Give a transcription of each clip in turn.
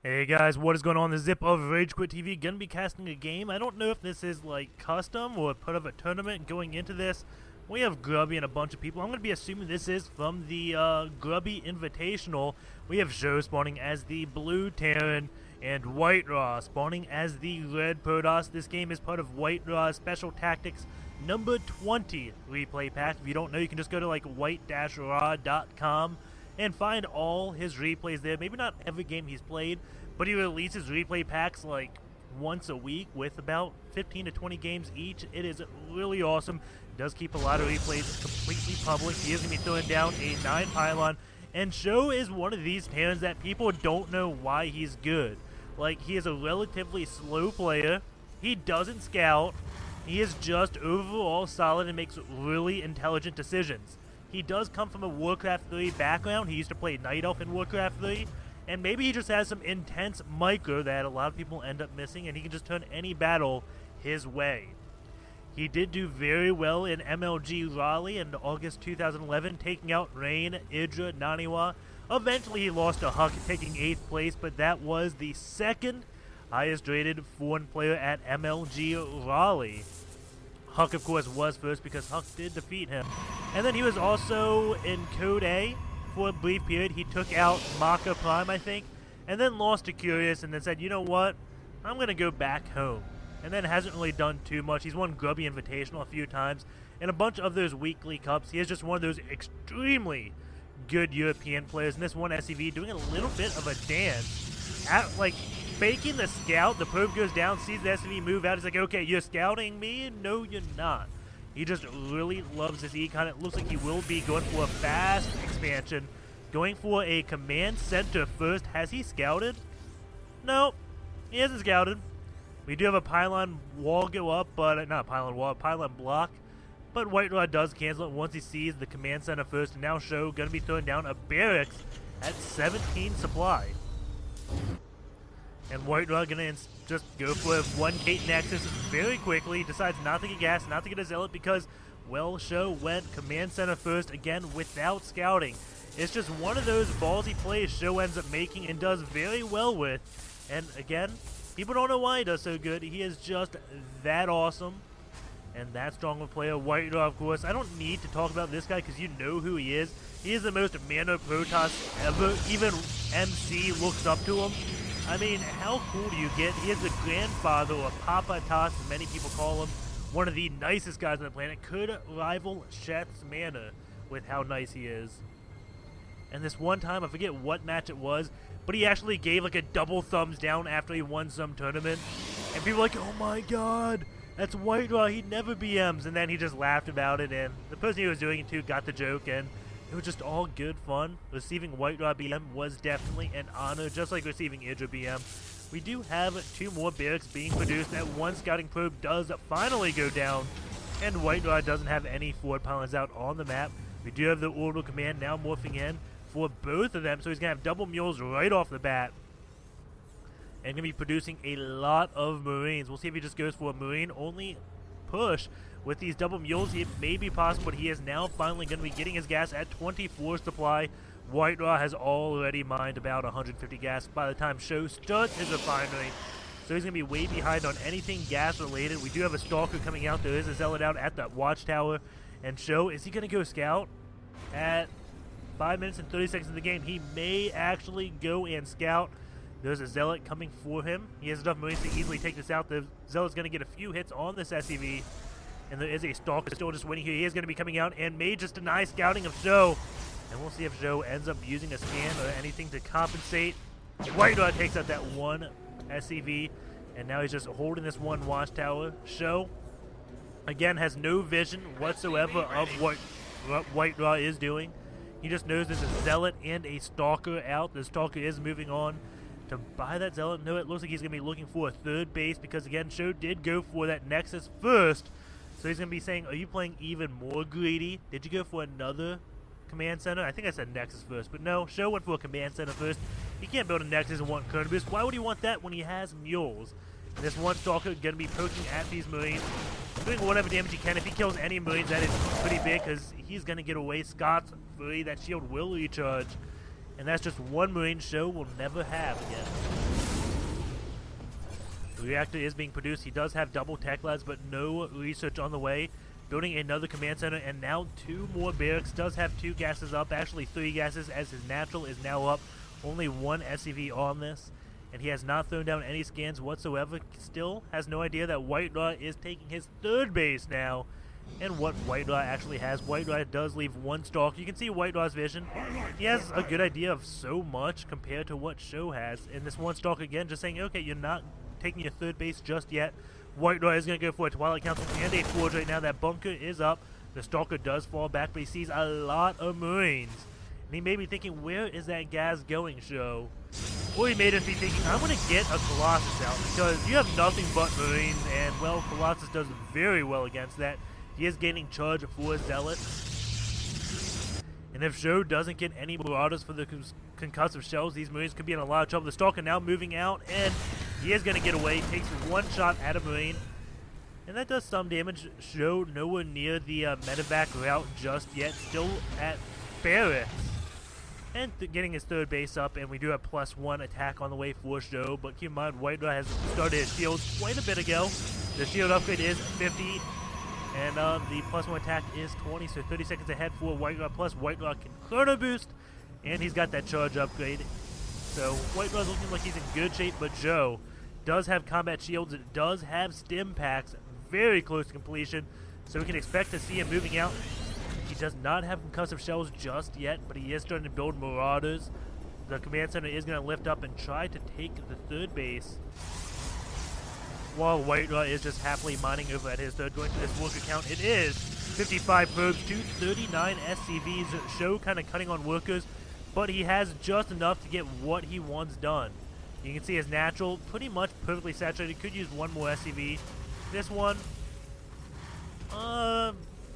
Hey guys, what is going on? The Zip of RageQuitTV gonna be casting a game. I don't know if this is like custom or part of a tournament going into this. We have Grubby and a bunch of people. I'm gonna be assuming this is from the Grubby Invitational. We have Joe spawning as the Blue Terran and White Raw spawning as the Red Protoss. This game is part of White Raw's Special Tactics number 20 replay pack. If you don't know, you can just go to like white-raw.com and find all his replays there. Maybe not every game he's played, but he releases replay packs like once a week with about 15 to 20 games each. It is really awesome. Does keep a lot of replays completely public. He is going to be throwing down a 9 pylon, and Joe is one of these Terrans that people don't know why he's good. Like, he is a relatively slow player. He doesn't scout. He is just overall solid and makes really intelligent decisions. He does come from a Warcraft 3 background. He used to play Night Elf in Warcraft 3. And maybe he just has some intense micro that a lot of people end up missing, and he can just turn any battle his way. He did do very well in MLG Raleigh in August 2011, taking out Rain, Idra, Naniwa. Eventually he lost to Huck, taking 8th place, but that was the second highest rated foreign player at MLG Raleigh. Huck, of course, was first because Huck did defeat him. And then he was also in Code A for a brief period. He took out Maka Prime, I think, and then lost to Curious and then said, you know what, I'm going to go back home. And then hasn't really done too much. He's won Grubby Invitational a few times and a bunch of those weekly cups. He is just one of those extremely good European players. And this one SCV doing a little bit of a dance. Like, faking the scout, the probe goes down, sees the SCV move out. He's like, okay, you're scouting me? No, you're not. He just really loves this econ. It looks like he will be going for a fast expansion, going for a command center first. Has he scouted? No, he hasn't scouted. We do have a pylon wall go up, but not a pylon wall, a pylon block. But White Rod does cancel it once he sees the command center first. And now Show going to be throwing down a barracks at 17 supply. And White Rod going to just go for a 1 gate nexus very quickly. Decides not to get gas, not to get a zealot because, well, Show went command center first again without scouting. It's just one of those ballsy plays Show ends up making and does very well with. And again, people don't know why he does so good. He is just that awesome and that strong of a player. White Rod, of course, I don't need to talk about this guy because you know who he is. He is the most Mana Protoss ever. Even MC looks up to him. I mean, how cool do you get? He is the grandfather, or Papa Toss, as many people call him. One of the nicest guys on the planet. Could rival Sheth's mana with how nice he is. And this one time, I forget what match it was, but he actually gave like a double thumbs down after he won some tournament. And people were like, oh my god, that's White Raw, he never BMs. And then he just laughed about it, and the person he was doing it to got the joke, and it was just all good fun. Receiving White Raw BM was definitely an honor, just like receiving Idra BM. We do have 2 more barracks being produced. That one scouting probe does finally go down, and White Raw doesn't have any forward pylons out on the map. We do have the orbital command now morphing in for both of them, so he's going to have double mules right off the bat. And going to be producing a lot of Marines. We'll see if he just goes for a Marine-only push. With these double mules, it may be possible, but he is now finally going to be getting his gas at 24 supply. White Raw has already mined about 150 gas by the time Show starts his refinery. So he's going to be way behind on anything gas-related. We do have a Stalker coming out. There is a Zealot out at that Watchtower. And Show, is he going to go scout? At 5 minutes and 30 seconds in the game, he may actually go and scout. There's a Zealot coming for him. He has enough Marines to easily take this out. The Zealot's going to get a few hits on this SCV. And there is a Stalker still just waiting here. He is going to be coming out and may just deny scouting of Joe. And we'll see if Joe ends up using a scan or anything to compensate. White Rod takes out that one SCV. And now he's just holding this one Watchtower. Show, again, has no vision whatsoever of what White Rod is doing. He just knows there's a Zealot and a Stalker out. The Stalker is moving on to buy that Zealot. No, it looks like he's going to be looking for a 3rd base because, again, Show did go for that Nexus first. So he's going to be saying, are you playing even more greedy? Did you go for another command center? I think I said Nexus first, but no, Show went for a command center first. He can't build a Nexus and want current boost. Why would he want that when he has mules? And this one Stalker going to be poking at these Marines, doing whatever damage he can. If he kills any Marines, that is pretty big because he's going to get away scot-free. That shield will recharge. And that's just one Marine Show will never have again. Reactor is being produced. He does have double tech labs, but no research on the way. Building another command center, and now 2 more barracks. Does have 2 gases up, actually 3 gases, as his natural is now up. Only 1 SCV on this, and he has not thrown down any scans whatsoever. Still has no idea that White Raw is taking his 3rd base now. And what White Raw actually has. White Raw does leave 1 stalk. You can see White Raw's vision. He has a good idea of so much compared to what Show has. And this 1 stalk again, just saying, okay, you're not taking your 3rd base just yet. White Raw is going to go for a Twilight Council and a Forge right now. That bunker is up. The Stalker does fall back, but he sees a lot of Marines. And he may be thinking, where is that gas going, Show? Or he may just be thinking, I'm going to get a Colossus out, because you have nothing but Marines, and, well, Colossus does very well against that. He is gaining charge for Zealot. And if Show doesn't get any Marauders for the concussive shells, these Marines could be in a lot of trouble. The Stalker now moving out, and he is going to get away. Takes 1 shot at a Marine. And that does some damage. Show nowhere near the medevac route just yet. Still at barracks. And getting his 3rd base up, and we do have +1 attack on the way for Show. But keep in mind, White Raw has started his shields quite a bit ago. The shield upgrade is 50. And the +1 attack is 20, so 30 seconds ahead for White Raw. Plus, White Raw can chrono boost, and he's got that charge upgrade. So, White Raw's looking like he's in good shape, but Joe does have combat shields. It does have stim packs, very close to completion, so we can expect to see him moving out. He does not have concussive shells just yet, but he is starting to build Marauders. The command center is going to lift up and try to take the 3rd base, while White Raw is just happily mining over at his 3rd. Going to this worker count, it is 55 probes to 39 SCVs. Show kind of cutting on workers, but he has just enough to get what he wants done. You can see his natural pretty much perfectly saturated. Could use 1 more SCV. This one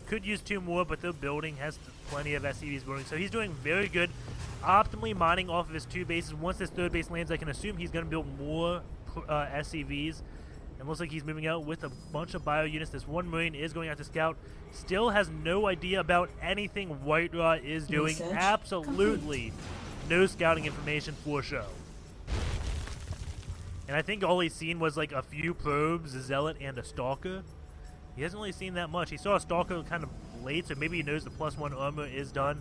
could use 2 more, but the building has plenty of SCVs building, so he's doing very good. Optimally mining off of his 2 bases. Once this 3rd base lands, I can assume he's going to build more SCVs. And looks like he's moving out with a bunch of bio units. This 1 Marine is going out to scout. Still has no idea about anything White Raw is doing. Absolutely no scouting information for Show. And I think all he's seen was like a few probes, a Zealot, and a Stalker. He hasn't really seen that much. He saw a Stalker kind of late, so maybe he knows the +1 armor is done.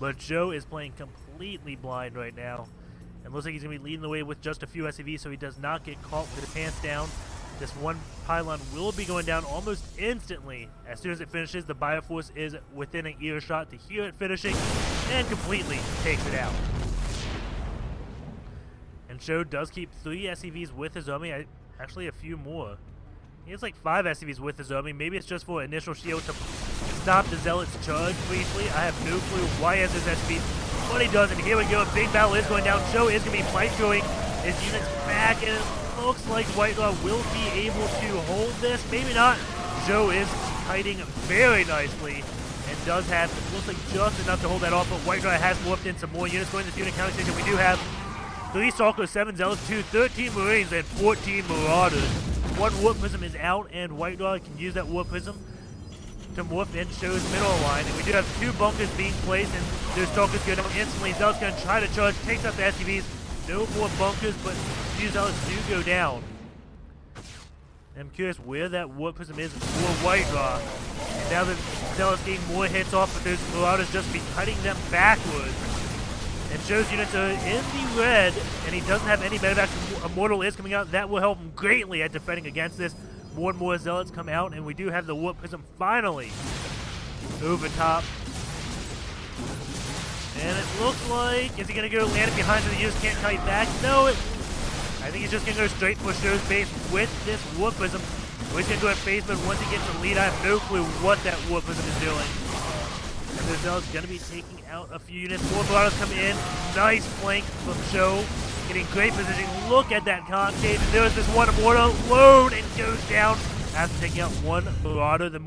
But Joe is playing completely blind right now. And looks like he's going to be leading the way with just a few SCVs, so he does not get caught with his pants down. This 1 pylon will be going down almost instantly. As soon as it finishes, the Bioforce is within an earshot to hear it finishing, and completely takes it out. And Show does keep 3 SCVs with his army, actually a few more. He has like 5 SCVs with his army. Maybe it's just for initial shield to stop the Zealot's charge briefly. I have no clue why he has his SCVs, but he does, and here we go. A big battle is going down. Show is going to be microing his units back, and it looks like White Raw will be able to hold this. Maybe not. Joe is kiting very nicely and does have, it looks like, just enough to hold that off, but White Raw has morphed in some more units. Going to this unit counting station, we do have 3 Stalkers, 7 Zealots, 13 Marines, and 14 Marauders. 1 Warp Prism is out, and White Raw can use that Warp Prism to morph in Show's middle line. And we do have 2 bunkers being placed, and those Stalkers go down instantly. Zealot's going to try to charge, takes out the SCVs. No more bunkers, but few Zealots do go down. I'm curious where that Warp Prism is for White Raw. And now the Zealots getting more hits off, but those Marauders just be cutting them backwards. And Show's units are in the red, and he doesn't have any medevacs. Immortal is coming out. That will help him greatly at defending against this. More and more Zealots come out, and we do have the Warp Prism finally over top. And it looks like, is he going to go land it behind so the units can't kite back? No, I think he's just going to go straight for Show's base with this Warp Prism. So he's going to go at phase, but once he gets the lead, I have no clue what that Warp Prism is doing. And the Zealot's going to be taking out a few units. More Marauders come in. Nice flank from Show. Getting great positioning. Look at that concave. And there's this 1 Immortal load and goes down after taking out 1 Marauder. The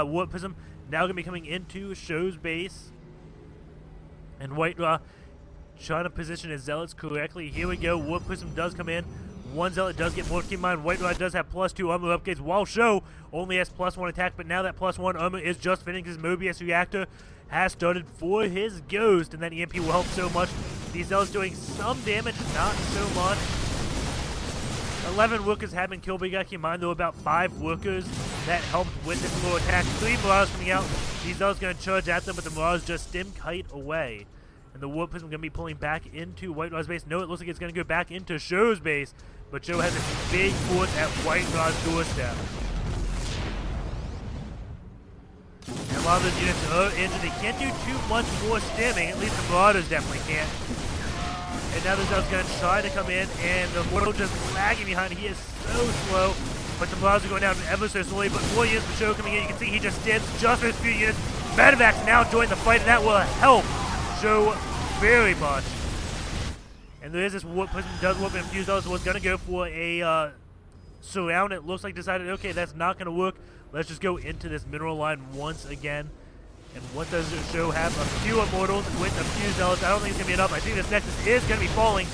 Warp Prism now going to be coming into Show's base. And White Raw trying to position his Zealots correctly. Here we go. Warp Prism does come in. 1 Zealot does get more. Keep in mind, White Raw does have +2 armor upgrades, while Show only has +1 attack. But now that +1 armor is just fitting. His Mobius reactor has started for his Ghost, and that EMP will help so much. These Zealots doing some damage, not so much. 11 workers have been killed, but you gotta keep in mind there were about 5 workers that helped with this little attack. 3 Marauders coming out. These Zealots gonna charge at them, but the Marauders just stim kite away. And the Warp Prism gonna be pulling back into White Raw's base. No, it looks like it's gonna go back into ZjoW's base, but ZjoW has a big force at White Raw's doorstep. And a lot of those units are injured. They can't do too much more stimming, at least the Marauders definitely can't. And now the Zealot's going to try to come in, and the Mortal just lagging behind. He is so slow, but the Marauders are going down ever so slowly. But more units for ZjoW coming in. You can see he just stims just for a few units. Medevacs now join the fight, and that will help ZjoW very much. And there is this Warp Prism does warp and infuse those, so it's going to go for a surround. It looks like decided, okay, that's not going to work. Let's just go into this mineral line once again. And what does ZjoW have? A few Immortals with a few Zealots. I don't think it's going to be enough. I think this Nexus is going to be falling.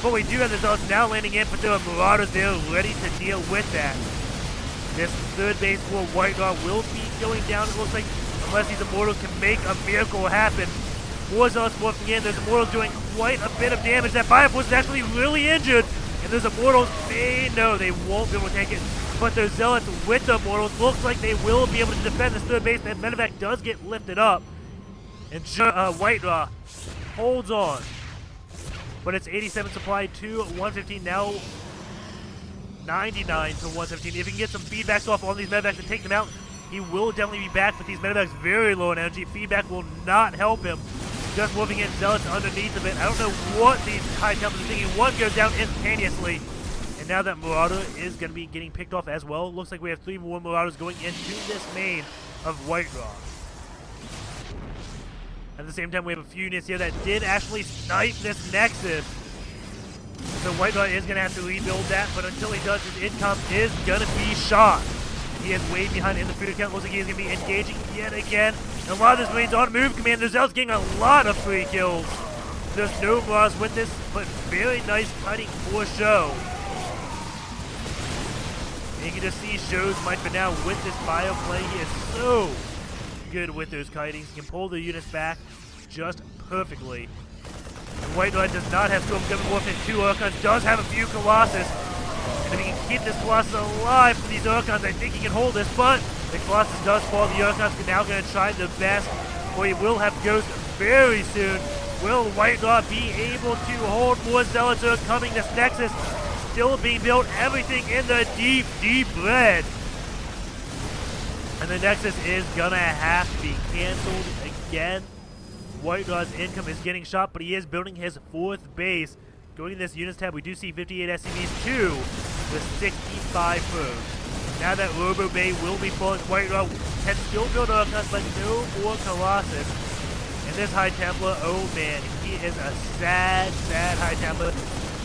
But we do have the Zealots now landing in, but there are Marauders there ready to deal with that. This third base for White Raw will be going down, it looks like, unless these Immortals can make a miracle happen. More Zealots morphing in. There's Immortals doing quite a bit of damage. That Bioforce is actually really injured. And those Immortals, no, they won't be able to take it. But those Zealots with the Immortals looks like they will be able to defend this third base. That Medevac does get lifted up. And White Raw holds on. But it's 87 supply to 115. Now 99 to 117. If he can get some feedbacks off on these Medevacs and take them out, he will definitely be back. But these Medevacs very low in energy. Feedback will not help him. Just moving in Zealots underneath of it. I don't know what these High Templars are thinking. One goes down instantaneously. And now that Marauder is going to be getting picked off as well. Looks like we have 3 more Marauders going into this main of White Raw. At the same time, we have a few units here that did actually snipe this Nexus. So White Raw is going to have to rebuild that, but until he does, his income is going to be shot. He is way behind in the food account. Looks like he's going to be engaging yet again. And a lot of this Marines on move command. The Zealot's getting a lot of free kills. There's no Marauders with this, but very nice cutting for ZjoW. And you can just see ZjoW's might, but now with this bio play, he is so good with those kitings. He can pull the units back just perfectly. And White Raw does not have Storm Government Warfare 2 Archons, does have a few Colossus. And if he can keep this Colossus alive for these Archons, I think he can hold this, but the Colossus does fall. The Archons are now going to try their best, or he will have Ghost very soon. Will White Raw be able to hold more Zealots are coming? This Nexus still being built, everything in the deep, deep red. And the Nexus is going to have to be canceled again. White Raw's income is getting shot, but he is building his 4th base. Going to this units tab, we do see 58 SCVs to the 65 first. Now that Robo Bay will be falling, White Raw can still build Archons, but no more Colossus. And this High Templar, oh man, he is a sad, sad High Templar.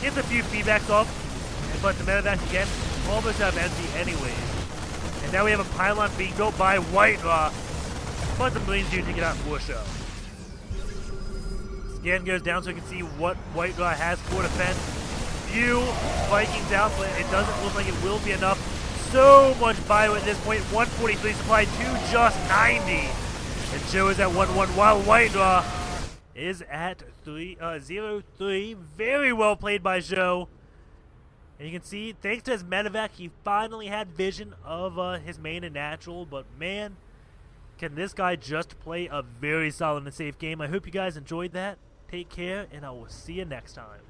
Gets a few feedbacks off, but the Medevacs again almost have energy anyways. And now we have a pylon being built by White Raw, but the Marines do take it out for ZjoW. Scan goes down so you can see what White Raw has for defense. Few Vikings out, but it doesn't look like it will be enough. So much bio at this point, 143 supply to just 90. And ZjoW is at 1-1 while White Raw is at 0-3. Very well played by ZjoW. And you can see, thanks to his Medevac, he finally had vision of his main and natural. But man, can this guy just play a very solid and safe game. I hope you guys enjoyed that. Take care, and I will see you next time.